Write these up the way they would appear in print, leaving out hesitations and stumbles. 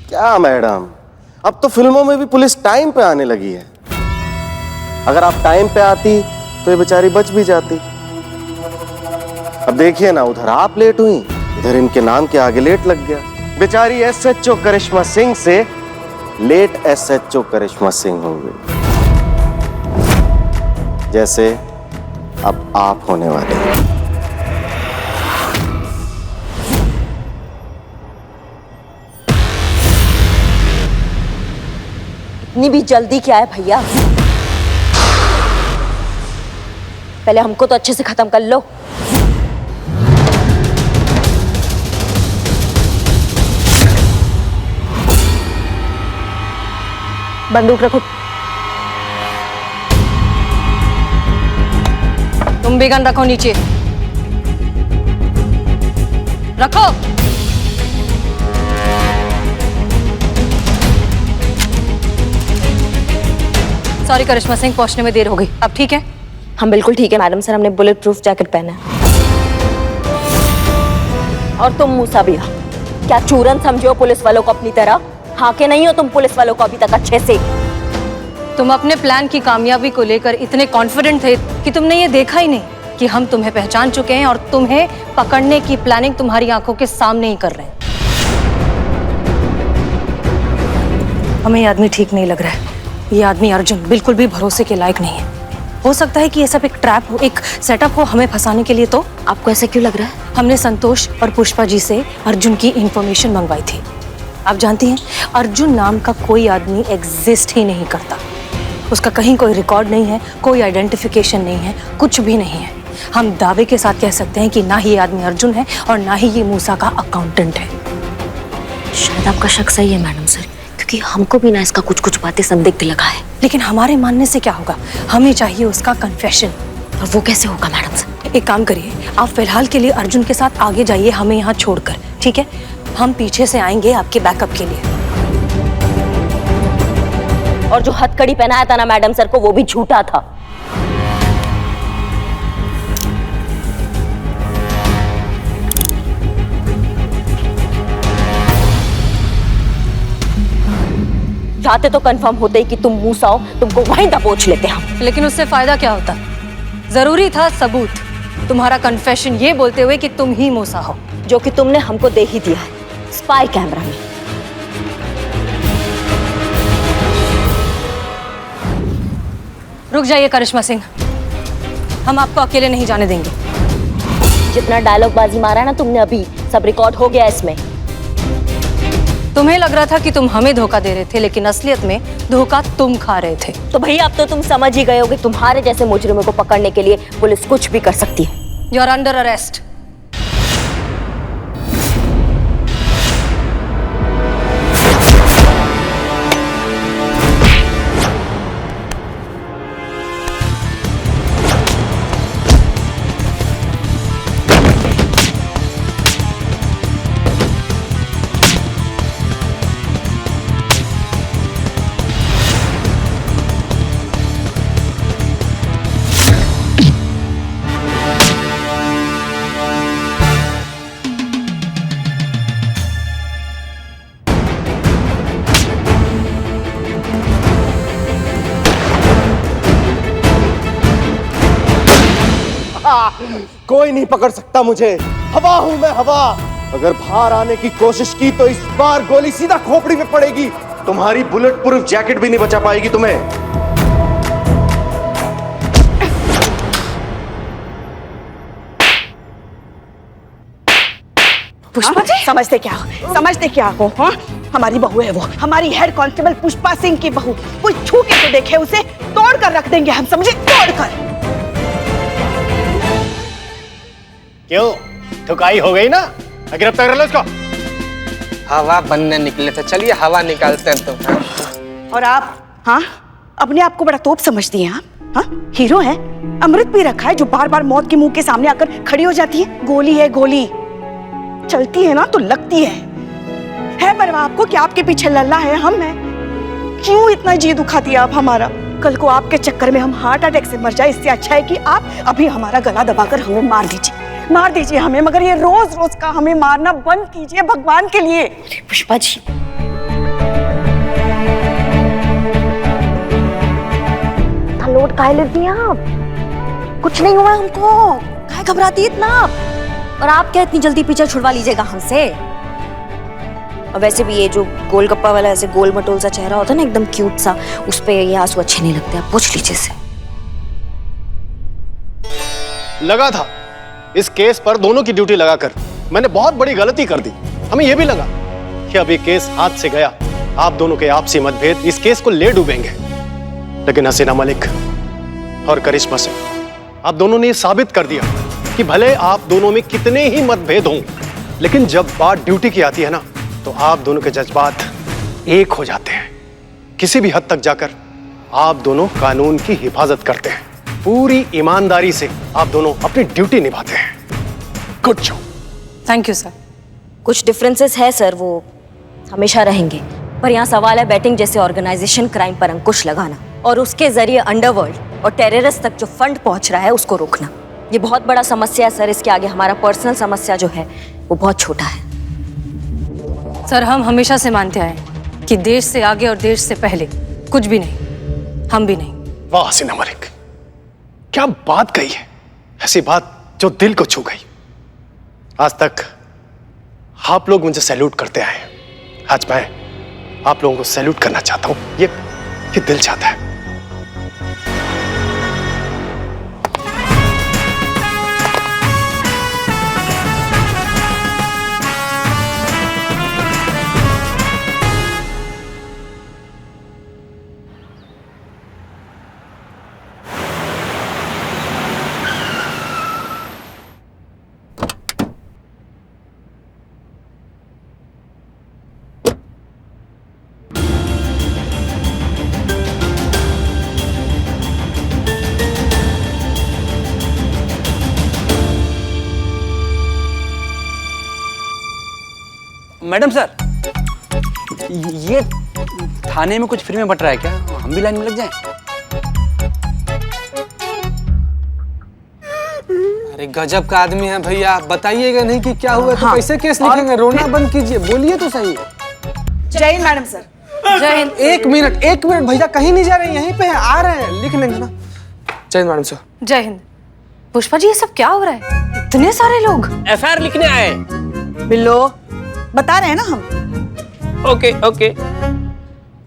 क्या मैडम, अब तो फिल्मों में भी पुलिस टाइम पे आने लगी है। अगर आप टाइम पे आती तो ये बेचारी बच भी जाती। अब देखिए ना, उधर आप लेट हुई, इधर इनके नाम के आगे लेट लग गया। बेचारी एसएचओ करिश्मा सिंह से लेट एसएचओ करिश्मा सिंह हो गई, जैसे अब आप होने वाले हैं। इतनी भी जल्दी क्या है भैया? पहले हमको तो अच्छे से खत्म कर लो। बंदूक रखो। तुम भी गन रखो नीचे। रखो। सॉरी करिश्मा सिंह, पहुंचने में देर हो गई। अब ठीक है? हम बिल्कुल ठीक है मैडम सर, हमने बुलेट प्रूफ जैकेट पहना है। और तुम मूसा भैया, क्या चूरन समझो पुलिस वालों को अपनी तरह? हाँ के नहीं हो तुम पुलिस वालों को अभी तक अच्छे से? तुम अपने प्लान की कामयाबी को लेकर इतने कॉन्फिडेंट थे कि तुमने ये देखा ही नहीं कि हम तुम्हें पहचान चुके हैं और तुम्हें पकड़ने की प्लानिंग तुम्हारी आंखों के सामने ही कर रहे हैं। हमें ये आदमी ठीक नहीं लग रहा है। ये आदमी अर्जुन बिल्कुल भी भरोसे के लायक नहीं है। हो सकता है कि ये सब एक ट्रैप हो, एक सेटअप हो हमें फंसाने के लिए। तो आपको ऐसा क्यों लग रहा है? हमने संतोष और पुष्पा जी से अर्जुन की इंफॉर्मेशन मंगवाई थी। आप जानती हैं, अर्जुन नाम का कोई आदमी एग्जिस्ट ही नहीं करता। उसका कहीं कोई रिकॉर्ड नहीं है, कोई आइडेंटिफिकेशन नहीं है, कुछ भी नहीं है। हम दावे के साथ कह सकते हैं कि ना ही ये आदमी अर्जुन है और ना ही ये मूसा का अकाउंटेंट है। शायद आपका शक सही है मैडम सर, क्योंकि हमको भी ना इसका कुछ कुछ बातें संदिग्ध लगा है। लेकिन हमारे मानने से क्या होगा? हमें चाहिए उसका कन्फेशन। और वो कैसे होगा मैडम सर? एक काम करिए, आप फिलहाल के लिए अर्जुन के साथ आगे जाइए, हमें यहाँ छोड़कर, ठीक है? हम पीछे से आएंगे आपके बैकअप के लिए। और जो हथकड़ी पहनाया था ना मैडम सर को, वो भी झूठा था। चाहते तो कंफर्म होते ही कि तुम मूसा हो, तुमको वहीं दबोच लेते हम। लेकिन उससे फायदा क्या होता? जरूरी था सबूत, तुम्हारा कन्फेशन ये बोलते हुए कि तुम ही मूसा हो, जो कि तुमने हमको दे ही दिया है स्पाई कैमरा में। रुक जाइए करिश्मा सिंह, हम आपको अकेले नहीं जाने देंगे। जितना डायलॉग बाजी मारा है ना तुमने अभी, सब रिकॉर्ड हो गया इसमें। तुम्हें लग रहा था कि तुम हमें धोखा दे रहे थे, लेकिन असलियत में धोखा तुम खा रहे थे। तो भैया अब तो तुम समझ ही गए हो कि तुम्हारे जैसे मुजरिमों को पकड़ने के लिए पुलिस कुछ भी कर सकती है। You are under arrest. कोई नहीं पकड़ सकता मुझे, हवा हूं मैं, हवा। अगर बाहर आने की कोशिश की तो इस बार गोली सीधा खोपड़ी में पड़ेगी। तुम्हारी बुलेट प्रूफ जैकेट भी नहीं बचा पाएगी तुम्हें। पुष्पा जी? समझते क्या हो? हाँ? हमारी बहू है वो, हमारी हेड कांस्टेबल पुष्पा सिंह की बहू। कोई छू के तो देखे उसे, तोड़ कर रख देंगे हम, समझे? तोड़ कर। क्यों, थकाई हो गई ना? गिरफ्तार कर लो इसको। हवा बनने निकले थे, चलिए हवा निकालते हैं तो। और आप, हाँ, अपने आप को बड़ा तोप समझती हैं आप? हाँ, हीरो है। अमृत पी रखा है जो बार बार मौत के मुंह के सामने आकर खड़ी हो जाती है। गोली है गोली, चलती है ना तो लगती है परवाह आपको कि आपके पीछे लल्ला है, हम हैं। क्यों इतना जी दुखाती है आप हमारा? कल को आपके चक्कर में हम हार्ट अटैक से मर जाए, इससे अच्छा है कि आप अभी हमारा गला दबाकर हमें मार दीजिए हमें, मगर ये रोज रोज का हमें मारना बंद कीजिए भगवान के लिए। पुष्पा जी, लोड काहे लेती हैं आप? कुछ नहीं हुआ हमको, काहे घबराती है इतना आप? और आप क्या इतनी जल्दी पीछे छुड़वा लीजिएगा हमसे? और वैसे भी ये जो गोलगप्पा वाला ऐसे गोल मटोल सा चेहरा होता है ना, एकदम क्यूट सा, उस पे ये आंसू अच्छे नहीं लगते, आप पूछ लीजिए से। लगा था इस केस पर दोनों की ड्यूटी लगाकर मैंने बहुत बड़ी गलती कर दी। हमें यह भी लगा कि अब ये केस हाथ से गया, आप दोनों के आपसी मतभेद इस केस को ले डूबेंगे। लेकिन हसीना मलिक और करिश्मा सिंह, आप दोनों ने साबित कर दिया कि भले आप दोनों में कितने ही मतभेद हों, लेकिन जब बात ड्यूटी की आती है ना, तो आप दोनों के जज्बात एक हो जाते हैं। किसी भी हद तक जाकर आप दोनों कानून की हिफाजत करते हैं। पूरी ईमानदारी से आप दोनों अपनी ड्यूटी निभाते हैं। Good job. Thank you sir. कुछ डिफरेंसेस है सर, वो हमेशा रहेंगे, पर यहाँ सवाल है बैटिंग जैसे ऑर्गेनाइजेशन क्राइम पर अंकुश लगाना और उसके जरिए अंडरवर्ल्ड और टेररिस्ट तक जो फंड पहुंच रहा है उसको रोकना। ये बहुत बड़ा समस्या है सर, इसके आगे हमारा पर्सनल समस्या जो है वो बहुत छोटा है। सर, हम हमेशा से मानते आए हैं कि देश से आगे और देश से पहले कुछ भी नहीं, हम भी नहीं। वाह हसीना मलिक, क्या बात कही है, ऐसी बात जो दिल को छू गई। आज तक आप लोग मुझे सैल्यूट करते आए हैं, आज मैं आप लोगों को सैल्यूट करना चाहता हूं। ये दिल चाहता है। मैडम सर, ये थाने में कुछ फ्री में बट रहा है क्या? हम भी लाइन में लग जाएं? अरे गजब का आदमी है भैया, बताइएगा नहीं कि क्या हुआ तो कैसे केस लिखेंगे? रोना बंद कीजिए, बोलिए तो सही। जय हिंद मैडम सर। जय हिंद। एक मिनट भैया, कहीं नहीं जा रहे, यहीं पे है, आ रहे हैं, लिख लेंगे ना। जय हिंद मैडम सर। जय हिंद। पुष्पा जी, ये सब क्या हो रहा है? इतने सारे लोग एफआईआर लिखने आए। बिल्लो, बता रहे हैं ना हम। ओके।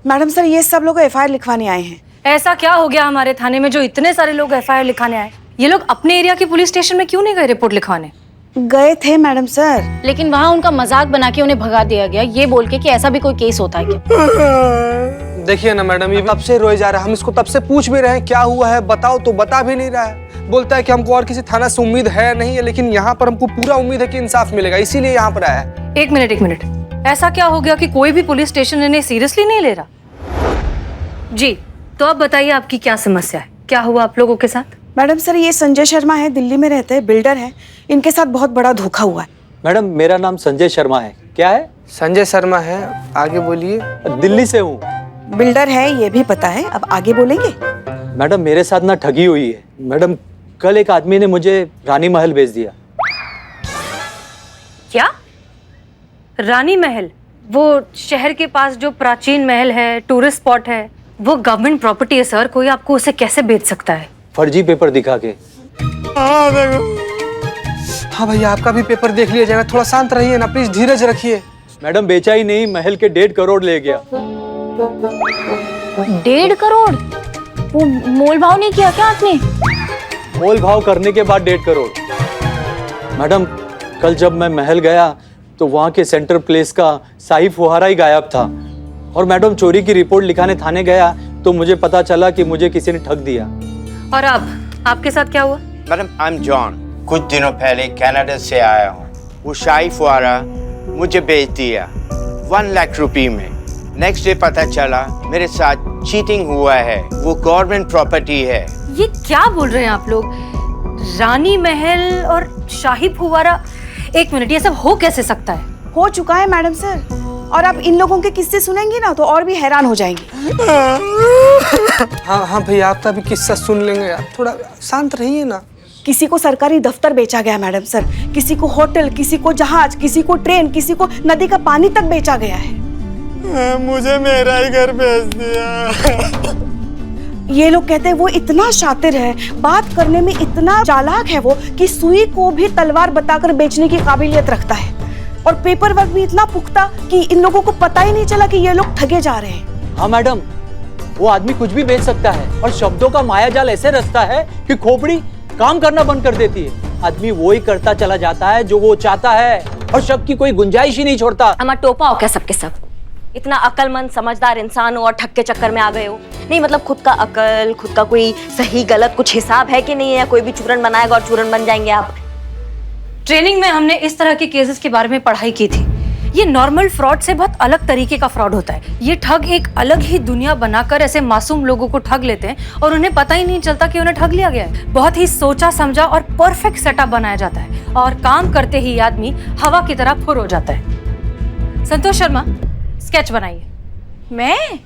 मैडम सर, ये सब लोग एफआईआर लिखवाने आए हैं। ऐसा क्या हो गया हमारे थाने में जो इतने सारे लोग एफआईआर लिखाने आए? ये लोग अपने एरिया की पुलिस स्टेशन में क्यों नहीं गए रिपोर्ट लिखवाने? गए थे मैडम सर, लेकिन वहाँ उनका मजाक बना के उन्हें भगा दिया गया, ये बोल के कि ऐसा भी कोई केस होता है क्या? देखिए ना मैडम, ये तब से रोए जा रहा है, हम इसको तब से पूछ भी रहे हैं क्या हुआ है, बताओ तो बता भी नहीं रहा है। बोलता है कि हमको और किसी थाना से उम्मीद है नहीं है, लेकिन यहाँ पर हमको पूरा उम्मीद है कि इंसाफ मिलेगा, इसीलिए यहाँ पर आया है। एक मिनट, ऐसा क्या हो गया कि कोई भी पुलिस स्टेशन इन्हें सीरियसली नहीं ले रहा? जी, तो अब बताइए आपकी क्या समस्या है, क्या हुआ आप लोगों के साथ? मैडम सर, ये संजय शर्मा है, दिल्ली में रहते हैं, बिल्डर हैं। इनके साथ बहुत बड़ा धोखा हुआ है। मैडम, मेरा नाम संजय शर्मा है। क्या है? संजय शर्मा है, आगे बोलिए। दिल्ली से हूँ। बिल्डर है ये भी पता है, अब आगे बोलेंगे? मैडम, मेरे साथ ना ठगी हुई है। मैडम, कल एक आदमी ने मुझे रानी महल भेज दिया। क्या? रानी महल? वो शहर के पास जो प्राचीन महल है, टूरिस्ट स्पॉट है, वो गवर्नमेंट प्रॉपर्टी है सर, कोई आपको उसे कैसे बेच सकता है? फर्जी पेपर दिखा के। हाँ भैया, आपका भी पेपर देख लिया जाएगा, थोड़ा शांत रहिए ना प्लीज, धीरज रखिए। मैडम, बेचा ही नहीं, महल के 1.5 करोड़ ले गया। 1.5 करोड़? वो मोल भाव नहीं किया क्या आपने? मोल भाव करने के बाद 1.5 करोड़। मैडम, कल जब मैं महल गया तो वहाँ के सेंटर प्लेस का शाही फुहारा ही गायब था। और मैडम, चोरी की रिपोर्ट लिखाने थाने गया तो मुझे पता चला कि मुझे किसी ने ठग दिया। और अब आपके साथ क्या हुआ? मैडम, आई एम जॉन, कुछ दिनों पहले कनाडा से आया हूँ। वो शाही फुआरा मुझे बेच दिया 1 लाख रुपए में। नेक्स्ट डे पता चला मेरे साथ चीटिंग हुआ है, वो गवर्नमेंट प्रॉपर्टी है। ये क्या बोल रहे हैं आप लोग? रानी महल और शाही फुवारा, एक मिनट, ये सब हो कैसे सकता है? हो चुका है मैडम सर, और आप इन लोगों के किस्से सुनेंगी ना तो और भी हैरान हो जाएंगी। हाँ हाँ भैया, आपका भी किस्सा सुन लेंगे। आप थोड़ा शांत रहिए ना। किसी को सरकारी दफ्तर बेचा गया मैडम सर, किसी को होटल, किसी को जहाज, किसी को ट्रेन, किसी को नदी का पानी तक बेचा गया है। मुझे मेरा ही घर भेज दिया। ये लोग कहते हैं वो इतना शातिर है, बात करने में इतना चालाक है वो कि सुई को भी तलवार बताकर बेचने की काबिलियत रखता है, और पेपर वर्क भी इतना पुख्ता कि इन लोगों को पता ही नहीं चला कि ये लोग ठगे जा रहे हैं। हाँ मैडम, वो आदमी कुछ भी बेच सकता है और शब्दों का मायाजाल ऐसे रचता है कि खोपड़ी काम करना बंद कर देती है। आदमी वो ही करता चला जाता है जो वो चाहता है और शक की कोई गुंजाइश ही नहीं छोड़ता। अमा टोपा हो क्या सबके सब? इतना अक्लमंद समझदार इंसान हो और ठग के चक्कर में आ गए हो? नहीं मतलब खुद का अकल, खुद का कोई सही गलत कुछ हिसाब है कि नहीं है? कोई भी चूरन बनाएगा और चूरन बन जाएंगे आप। ट्रेनिंग में हमने इस तरह के केसेस के बारे में पढ़ाई की थी। ये नॉर्मल फ्रॉड से बहुत अलग तरीके का फ्रॉड होता है। ये ठग एक अलग ही दुनिया बनाकर ऐसे मासूम लोगों को ठग लेते हैं और उन्हें पता ही नहीं चलता कि उन्हें ठग लिया गया है। बहुत ही सोचा समझा और परफेक्ट सेटअप बनाया जाता है और काम करते ही आदमी हवा की तरह फुर हो जाता है। संतोष शर्मा, स्केच बनाइए। मैं?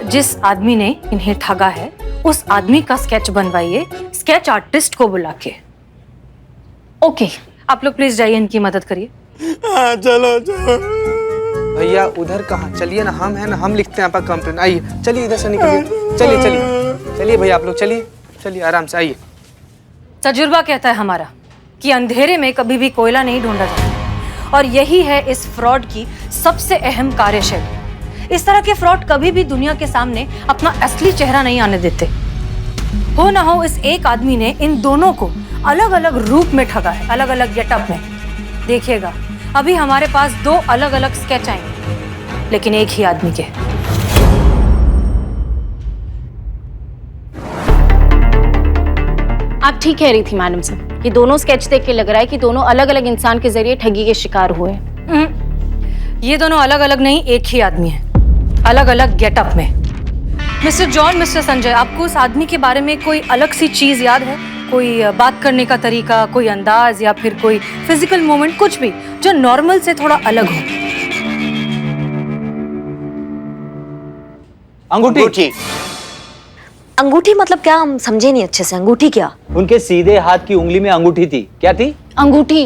जिस आदमी ने इन्हें ठगा है उस आदमी का स्केच बनवाइए, स्केच आर्टिस्ट को बुला के। ओके, आप लोग प्लीज जाइए, इनकी मदद करिए। हाँ, चलो चलो। भैया उधर कहाँ, चलिए ना, हम है ना, हम लिखते हैं आपका कंप्लेन। आइए, चलिए इधर से निकलिए। चलिए चलिए चलिए भैया, आप लोग चलिए चलिए, आराम से आइए। तजुर्बा कहता है हमारा कि अंधेरे में कभी भी कोयला नहीं ढूंढा जाता, और यही है इस फ्रॉड की सबसे अहम कार्यशैली। इस तरह के फ्रॉड कभी भी दुनिया के सामने अपना असली चेहरा नहीं आने देते। हो ना हो इस एक आदमी ने इन दोनों को अलग अलग रूप में ठगा है, अलग अलग गेटअप में। देखिएगा, अभी हमारे पास 2 अलग अलग स्केच आएंगे, लेकिन एक ही आदमी के। आप ठीक कह रही थी मैडम साहब, ये दोनों स्केच देख के लग रहा है कि दोनों अलग अलग इंसान के जरिए ठगी के शिकार हुए। ये दोनों अलग अलग नहीं, एक ही आदमी है, अलग अलग गेटअप में। मिस्टर जॉन, मिस्टर संजय, आपको उस आदमी के बारे में कोई अलग सी चीज याद है? कोई बात करने का तरीका, कोई अंदाज या फिर कोई फिजिकल मूवमेंट, कुछ भी जो नॉर्मल से थोड़ा अलग हो? अंगूठी। अंगूठी मतलब क्या? हम समझे नहीं अच्छे से। अंगूठी क्या? उनके सीधे हाथ की उंगली में अंगूठी थी। क्या थी? अंगूठी।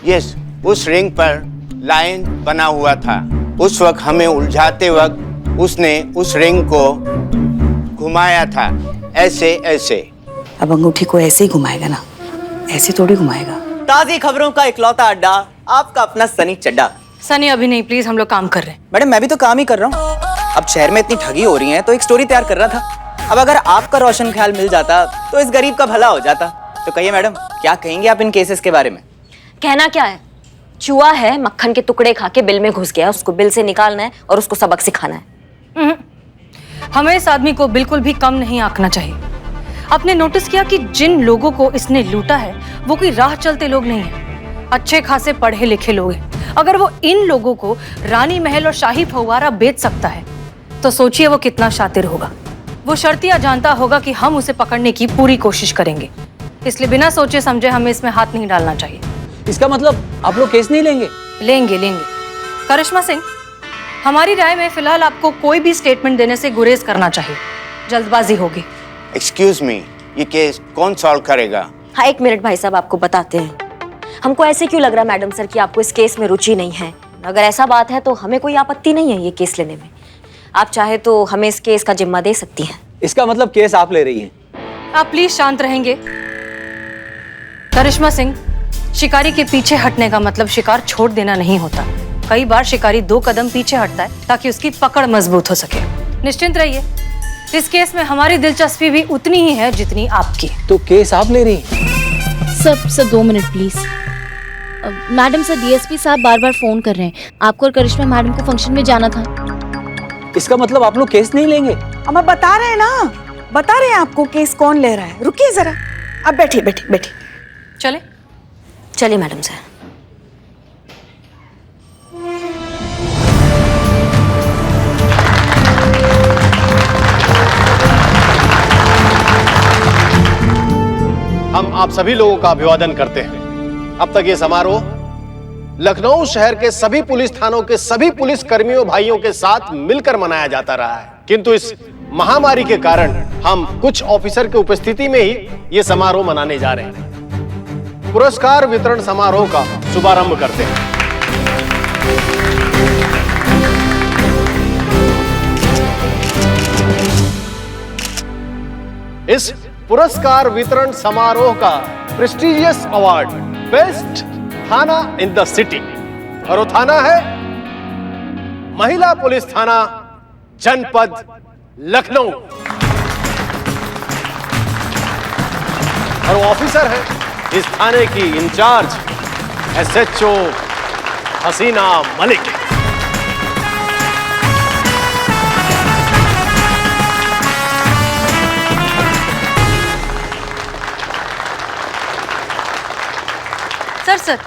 यस, उस रिंग पर लाइन बना हुआ था। उस वक्त हमें उलझाते वक्त उसने उस रिंग को घुमाया था, ऐसे ऐसे। अब अंगूठी को ऐसे ही घुमाएगा ना, ऐसे थोड़ी घुमाएगा। ताज़ी खबरों का इकलौता अड्डा, आपका अपना सनी चड्डा। सनी अभी नहीं, प्लीज, हम लोग काम कर रहे हैं। मैडम मैं भी तो काम ही कर रहा हूँ। अब शहर में इतनी ठगी हो रही है तो एक स्टोरी तैयार कर रहा था। अब अगर आपका रोशन ख्याल मिल जाता तो इस गरीब का भला हो जाता। तो कहिए मैडम, क्या कहेंगे आप इन केसेस के बारे में? कहना क्या है? चूहा है, मक्खन के टुकड़े खा के बिल में घुस गया, उसको बिल से निकालना है और उसको सबक सिखाना है। हमें इस आदमी को बिल्कुल भी कम नहीं आंकना चाहिए। आपने नोटिस किया कि जिन लोगों को इसने लूटा है वो कोई राह चलते लोग नहीं हैं, अच्छे खासे पढ़े लिखे लोग हैं। अगर वो इन लोगों को रानी महल और शाही फव्वारा बेच सकता है तो सोचिए वो कितना शातिर होगा। वो शर्तिया जानता होगा कि हम उसे पकड़ने की पूरी कोशिश करेंगे, इसलिए बिना सोचे समझे हमें इसमें हाथ नहीं डालना चाहिए। इसका मतलब आप लोग केस नहीं लेंगे? लेंगे लेंगे। करिश्मा सिंह, हमारी राय में फिलहाल आपको कोई भी स्टेटमेंट देने से गुरेज करना चाहिए, जल्दबाजी होगी। एक्सक्यूज मी, ये केस कौन सॉल्व करेगा? हाँ, 1 मिनट भाई साहब, आपको बताते हैं। हमको ऐसे क्यों लग रहा है मैडम सर कि आपको इस केस में रुचि नहीं है? अगर ऐसा बात है तो हमें कोई आपत्ति नहीं है ये केस लेने में। आप चाहे तो हमें इस केस का जिम्मा दे सकती हैं। इसका मतलब केस आप ले रही हैं? आप प्लीज शांत रहेंगे? करिश्मा सिंह, शिकारी के पीछे हटने का मतलब शिकार छोड़ देना नहीं होता। कई बार शिकारी 2 कदम पीछे हटता है ताकि उसकी पकड़ मजबूत हो सके। निश्चिंत रहिए, इस केस में हमारी दिलचस्पी भी उतनी ही है जितनी आपकी। तो केस आप ले रही हैं? Sir 2 minute please. Madam sir, DSP साहब बार बार फोन कर रहे हैं। आपको और करिश्मा मैडम को फंक्शन में जाना था। इसका मतलब आप लोग केस नहीं लेंगे? हम अब बता रहे हैं ना, बता रहे हैं आपको केस कौन ले रहा है। रुकिए जरा, अब बैठिए बैठिए बैठिए। चले? चलिए मैडम सर। हम आप सभी लोगों का अभिवादन करते हैं। अब तक ये समारोह लखनऊ शहर के सभी पुलिस थानों के सभी पुलिस कर्मियों भाइयों के साथ मिलकर मनाया जाता रहा है, किंतु इस महामारी के कारण हम कुछ ऑफिसर की उपस्थिति में ही ये समारोह मनाने जा रहे हैं। पुरस्कार वितरण समारोह का शुभारंभ करते हैं। इस पुरस्कार वितरण समारोह का प्रेस्टिजियस अवार्ड बेस्ट थाना इन द सिटी, और वो थाना है महिला पुलिस थाना जनपद लखनऊ, और वो ऑफिसर है इस थाने की इंचार्ज SHO हसीना मलिक। सर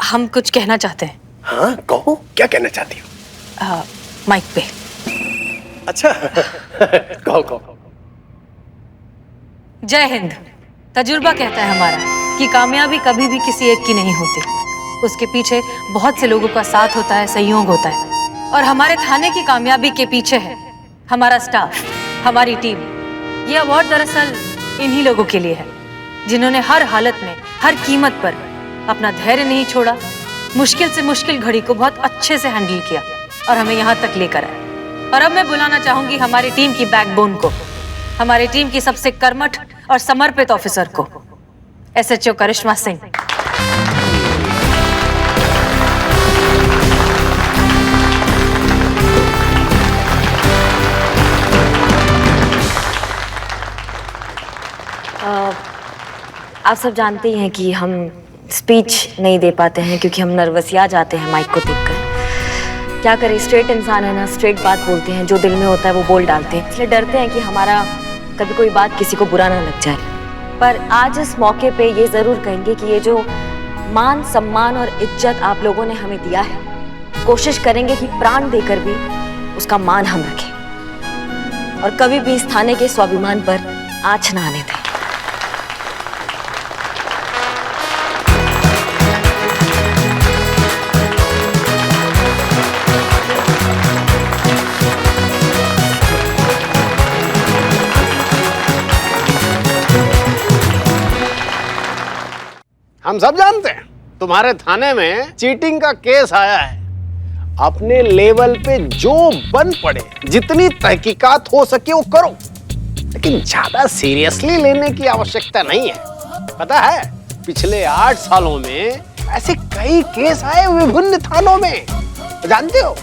हम कुछ कहना चाहते हैं। हाँ कहो, क्या कहना चाहती हो? माइक पे। अच्छा कहो कहो। जय हिंद। तजुर्बा कहता है हमारा कि कामयाबी कभी भी किसी एक की नहीं होती, उसके पीछे बहुत से लोगों का साथ होता है, सहयोग होता है, और हमारे थाने की कामयाबी के पीछे है हमारा स्टाफ, हमारी टीम। ये अवार्ड दरअसल इन्हीं लोगों के लिए है जिन्होंने हर हालत में, हर कीमत पर अपना धैर्य नहीं छोड़ा, मुश्किल से मुश्किल घड़ी को बहुत अच्छे से हैंडल किया और हमें यहाँ तक लेकर आए। और अब मैं बुलाना चाहूंगी हमारी टीम की बैकबोन को, हमारी टीम की सबसे कर्मठ और समर्पित ऑफिसर को, SHO करिश्मा सिंह। आप सब जानते ही हैं कि हम स्पीच नहीं दे पाते हैं क्योंकि हम नर्वसिया जाते हैं माइक को देखकर। क्या करें, स्ट्रेट इंसान है ना, स्ट्रेट बात बोलते हैं, जो दिल में होता है वो बोल डालते हैं, इसलिए डरते हैं कि हमारा कभी कोई बात किसी को बुरा ना लग जाए। पर आज इस मौके पे ये ज़रूर कहेंगे कि ये जो मान, सम्मान और इज्जत आप लोगों ने हमें दिया है, कोशिश करेंगे कि प्राण देकर भी उसका मान हम रखें और कभी भी इस थाने के स्वाभिमान पर आँच ना आने दें। हम सब जानते हैं तुम्हारे थाने में चीटिंग का केस आया है। अपने लेवल पे जो बन पड़े, जितनी तहकीकात हो सके वो करो, लेकिन ज्यादा सीरियसली लेने की आवश्यकता नहीं है। पता है, पिछले 8 सालों में ऐसे कई केस आए विभिन्न थानों में, जानते हो,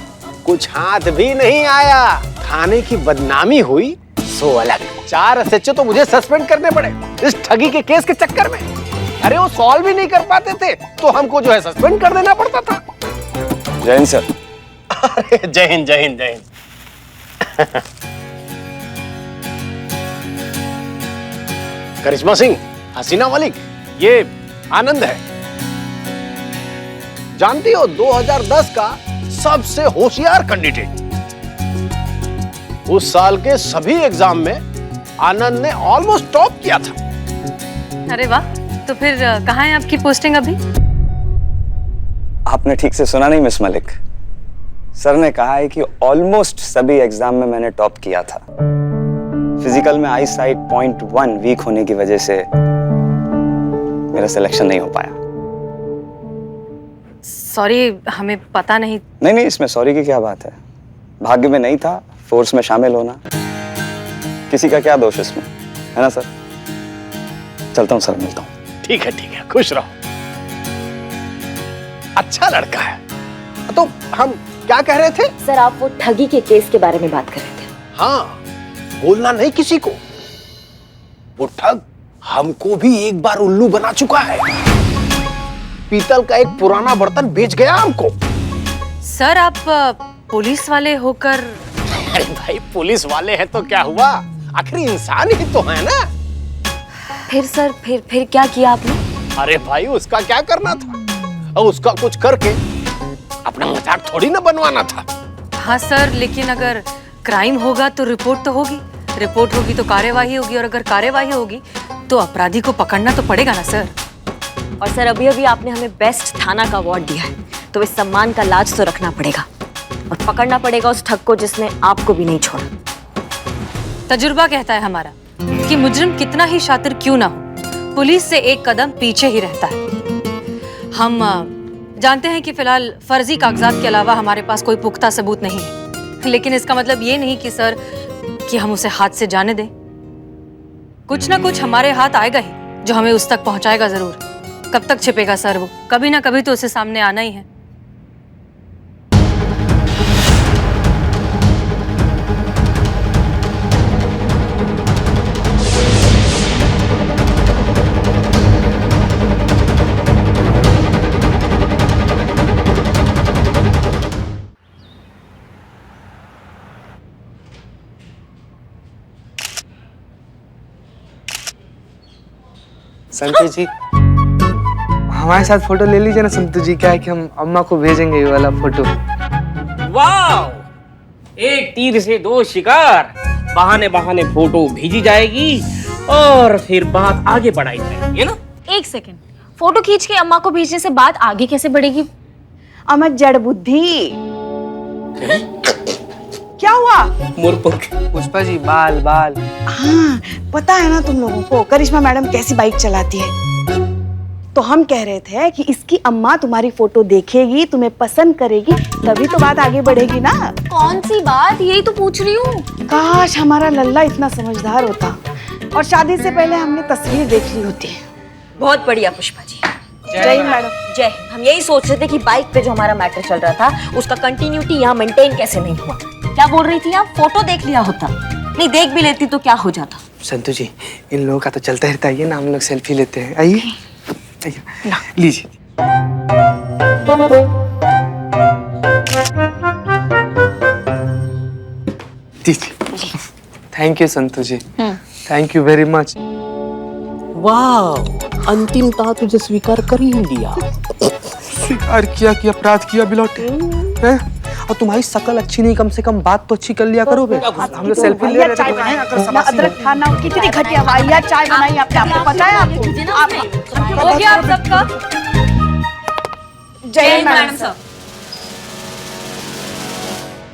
कुछ हाथ भी नहीं आया, थाने की बदनामी हुई सो अलग। 4 SHO तो मुझे सस्पेंड करने पड़े इस ठगी के केस के चक्कर में। अरे वो सॉल्व ही नहीं कर पाते थे तो हमको जो है सस्पेंड कर देना पड़ता था। जय हिंद सर। अरे जय हिंद जय हिंद जय हिंद। करिश्मा सिंह, हसीना मलिक, ये आनंद है। जानती हो 2010 का सबसे होशियार कैंडिडेट। उस साल के सभी एग्जाम में आनंद ने ऑलमोस्ट टॉप किया था। अरे वाह, तो फिर कहाँ है आपकी पोस्टिंग अभी? आपने ठीक से सुना नहीं मिस मलिक, सर ने कहा है कि ऑलमोस्ट सभी एग्जाम में मैंने टॉप किया था। फिजिकल में आई साइट 0.1 वीक होने की वजह से मेरा सिलेक्शन नहीं हो पाया। सॉरी, हमें पता नहीं। नहीं, इसमें सॉरी की क्या बात है, भाग्य में नहीं था फोर्स में शामिल होना, किसी का क्या दोष इसमें, है ना सर? चलता हूँ सर, मिलता हूँ। ठीक है, खुश रहो। अच्छा लड़का है। तो हम क्या कह रहे थे? सर, आप वो ठगी के केस के बारे में बात कर रहे थे। हाँ, बोलना नहीं किसी को। वो ठग हमको भी एक बार उल्लू बना चुका है। पीतल का एक पुराना बर्तन बेच गया हमको। सर, आप पुलिस वाले होकर? अरे भाई, पुलिस वाले हैं तो क्या हुआ, आखिर इंसान ही तो है ना। फिर सर, फिर क्या किया आपने? अरे भाई उसका क्या करना था, और उसका कुछ करके अपना मजाक थोड़ी ना बनवाना था। हाँ सर, लेकिन अगर क्राइम होगा तो रिपोर्ट तो होगी, रिपोर्ट होगी तो कार्यवाही होगी, और अगर कार्यवाही होगी तो अपराधी को पकड़ना तो पड़ेगा ना सर। और सर अभी अभी आपने हमें बेस्ट थाना का अवार्ड दिया है, तो इस सम्मान का लाज तो रखना पड़ेगा और पकड़ना पड़ेगा उस ठग को जिसने आपको भी नहीं छोड़ा। तजुर्बा कहता है हमारा कि मुजरिम कितना ही शातिर क्यों ना हो, पुलिस से एक कदम पीछे ही रहता है। हम जानते हैं कि फिलहाल फर्जी कागजात के अलावा हमारे पास कोई पुख्ता सबूत नहीं है, लेकिन इसका मतलब ये नहीं कि सर कि हम उसे हाथ से जाने दें। कुछ ना कुछ हमारे हाथ आएगा ही जो हमें उस तक पहुंचाएगा जरूर। कब तक छिपेगा सर वो, कभी ना कभी तो उसे सामने आना ही है। संतु जी हमारे साथ फोटो ले लीजिए ना संतु जी, क्या है कि हम अम्मा को भेजेंगे ये वाला फोटो। वाह, एक तीर से दो शिकार, बहाने बहाने फोटो भेजी जाएगी और फिर बात आगे बढ़ाई जाएगी, है ना। एक सेकंड, फोटो खींच के अम्मा को भेजने से बात आगे कैसे बढ़ेगी? अमर जड़ बुद्धि। क्या हुआ? मोरपंख। पुष्पा जी बाल बाल। हाँ, पता है ना तुम लोगों को करिश्मा मैडम कैसी बाइक चलाती है, तो हम कह रहे थे कि इसकी अम्मा तुम्हारी फोटो देखेगी, तुम्हें पसंद करेगी, तभी तो बात आगे बढ़ेगी ना। कौन सी बात, यही तो पूछ रही हूँ। काश हमारा लल्ला इतना समझदार होता और शादी से पहले हमने तस्वीर देख ली होती। बहुत बढ़िया पुष्पा जी। जय मैडम। जय। हम यही सोच रहे थे कि बाइक पे जो हमारा मैटर चल रहा था उसका कंटिन्यूटी यहाँ मेंटेन कैसे नहीं हुआ। क्या बोल रही थी आप? फोटो देख लिया होता, नहीं देख भी लेती तो क्या हो जाता। संतु जी इन लोगों का तो चलता रहता है ना, हम लोग सेल्फी लेते हैं। आइए लीजिए। Thank you Santu ji, thank you very much. वाह, अंतिमतः तुझे स्वीकार कर ही लिया। स्वीकार किया कि अपराध किया बिलौटे हैं? और तुम्हारी शकल अच्छी नहीं, कम से कम बात तो अच्छी कर लिया करो बे। हम लोग सेल्फी ले रहे थे ना अदरक खाना, कितनी घटिया वाहिया चाय बनाई आपने, आपको पता है? आपको हो गया आप सबका? जय मैडम साहब।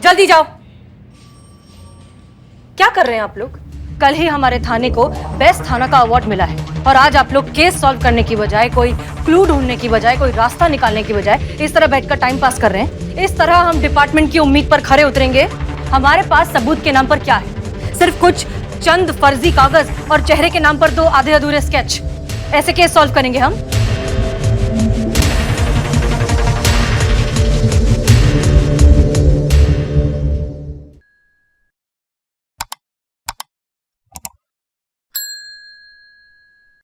जल्दी जाओ। क्या कर रहे हैं आप लोग? कल ही हमारे थाने को बेस्ट थाना का अवार्ड मिला है और आज आप लोग केस सॉल्व करने की बजाय, कोई क्लू ढूंढने की बजाय, कोई रास्ता निकालने की बजाय इस तरह बैठकर टाइम पास कर रहे हैं। इस तरह हम डिपार्टमेंट की उम्मीद पर खरे उतरेंगे? हमारे पास सबूत के नाम पर क्या है? सिर्फ कुछ चंद फर्जी कागज और चेहरे के नाम पर 2 आधे अधूरे स्केच। ऐसे केस सॉल्व करेंगे हम?